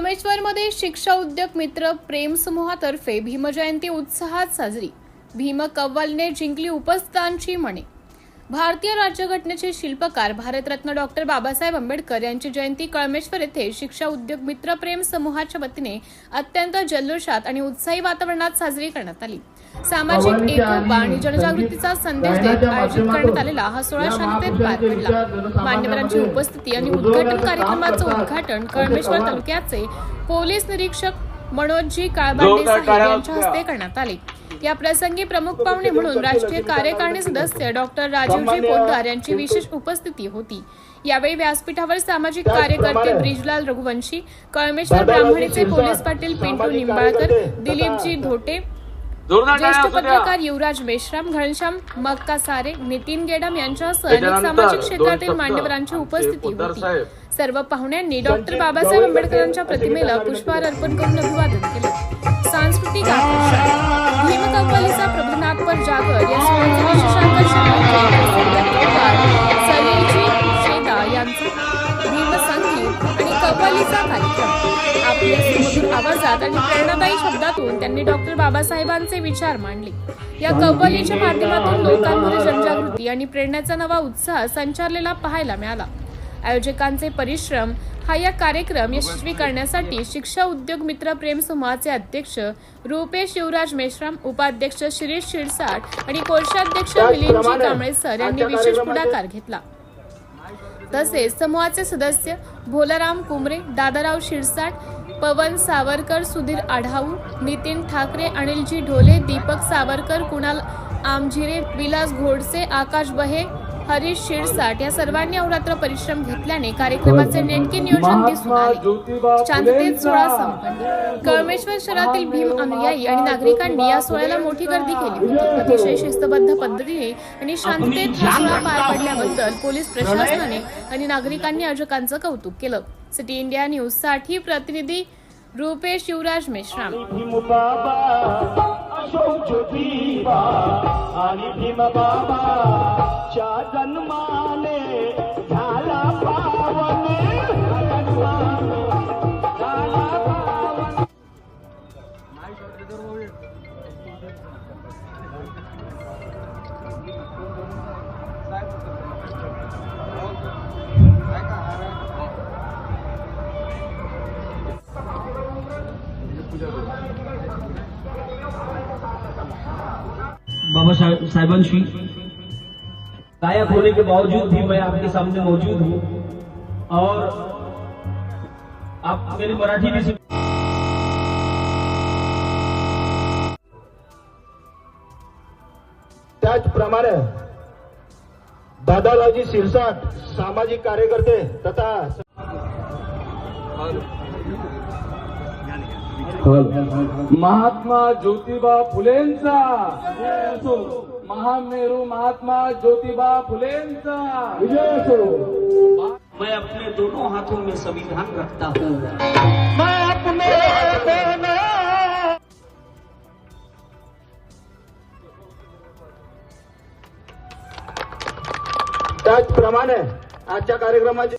कळमेश्वरमध्ये शिक्षा उद्योग मित्र प्रेम समूहातर्फे भीमजयंती उत्साहात साजरी। भीम कव्वालीने जिंकली उपस्थितांची मने। भारतीय राज्यघटनेचे शिल्पकार भारतरत्न डॉक्टर बाबासाहेब आंबेडकर यांची जयंती कळमेश्वर येथे शिक्षा उद्योग मित्र प्रेम समूहाच्या वतीने अत्यंत जल्लोषात आणि उत्साही वातावरणात साजरी करण्यात आली। सामाजिक एकोपा आणि जनजागृतीचा संदेश देत आयोजित करण्यात आलेला हा सोहळा शांततेत पार पडला। मान्यवरांची उपस्थिती आणि उद्घाटन कार्यक्रमाचं उद्घाटन कळमेश्वर तालुक्याचे पोलीस निरीक्षक मनोजी काळबांडे साहेब यांच्या हस्ते करण्यात आले। या प्रसंगी प्रमुख पाहुणे म्हणून राष्ट्रीय कार्यकारिणी सदस्य डॉक्टर राजीवजी पोद्दार यांची विशेष उपस्थिती होती। यावेळी व्यासपीठावर सामाजिक कार्यकर्ते ब्रिजलाल रघुवंशी, कळमेश्वर ब्राह्मणीचे पोलीस पाटील पिंटू निंबाळकर, दिलीपजी धोटे, ज्येष्ठ पत्रकार युवराज मेश्राम, घनश्याम मक्कासारे, नितीन गेडम यांच्यासह अनेक सामाजिक क्षेत्रातील मान्यवरांची उपस्थिती होती। सर्व पाहुण्यांनी डॉक्टर बाबासाहेब आंबेडकरांच्या प्रतिमेला पुष्पहार अर्पण करून अभिवादन केले। सांस्कृतिक आकर्षण भीम कव्वालीचा प्रभुनाथ पर जागर या सोहळ्याचे विशेष आकर्षण म्हणजे प्रसिद्ध कव्वाल सलीलजी शेदा यांचा भीम संगीत आणि कव्वालीचा कार्यक्रम। आपल्या सुमधुर आवाजात आणि प्रेरणादायी शब्दातून त्यांनी डॉक्टर बाबासाहेबांचे विचार मांडले। या कव्वालीच्या माध्यमातून लोकांमध्ये जनजागृती आणि प्रेरणाचा नवा उत्साह संचारलेला पाहायला मिळाला। आयोजकांचे परिश्रम हा या कार्यक्रम यशस्वी करण्यासाठी शिक्षा उद्योग मित्र प्रेम समूहाचे अध्यक्ष रुपेश युवराज मेश्राम, उपाध्यक्ष शिरीष शिरसाट आणि कोषाध्यक्ष मिलिंदजी कांबळे सर यांनी विशेष पुढाकार घेतला। तसेच समूहाचे सदस्य भोलाराम कुमरे, दादाराव शिरसाट, पवन सावरकर, सुधीर आढाऊ, नितीन ठाकरे, अनिलजी ढोले, दीपक सावरकर, कुणाल आमझिरे, विलास घोडसे, आकाश बहे, हरीश शिरसाट या सर्वांनी अहोरात्र परिश्रम घेतल्याने कार्यक्रमाचे नेटके नियोजन दिसून आले। शांततेत सोहळा संपन्न। कळमेश्वर शहरातील भीम अनुयायी आणि नागरिकांनी या सोहळ्याला मोठी गर्दी केली होती। अतिशय शिस्तबद्ध पद्धतीने आणि शांततेत हा सोहळा पार पडल्याबद्दल पोलीस प्रशासनाने आणि नागरिकांनी आयोजकांचं कौतुक केलं। सिटी इंडिया न्यूज साठी प्रतिनिधी रुपेश युवराज मेश्राम। आणि भीम बाबाच्या जन्माने झाला पावन, बाबा साहेबांशी गायक होने के बावजूद भी मैं आपके सामने मौजूद हूँ और आप मेरी मराठी भी त्याचप्रमाणे दादारावजी शिरसाट सामाजिक कार्यकर्ते तथा महात्मा ज्योतिबा फुलेंचा महामेरू महात्मा ज्योतिबा फुलेंचा विजय असो। मैं अपने दोनों हाथों में संविधान रखता हूँ। मैं अपने त्याचप्रमाणे आजच्या कार्यक्रमाचे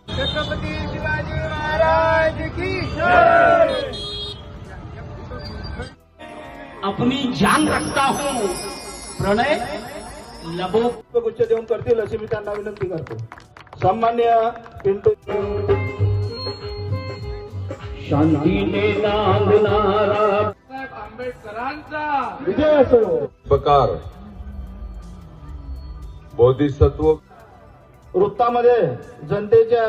छत्रपती शिवाजी महाराज की जय। अपनी जान रखता हूँ, प्रणय लबो गुच्छ देऊन करतील अशी मी त्यांना विनंती करतो। सन्मान्य पिंटू शांतीने नांदणारा आंबेडकरांचा विजय असो। प्रकार बोधिसत्व वृत्तामध्ये जनतेच्या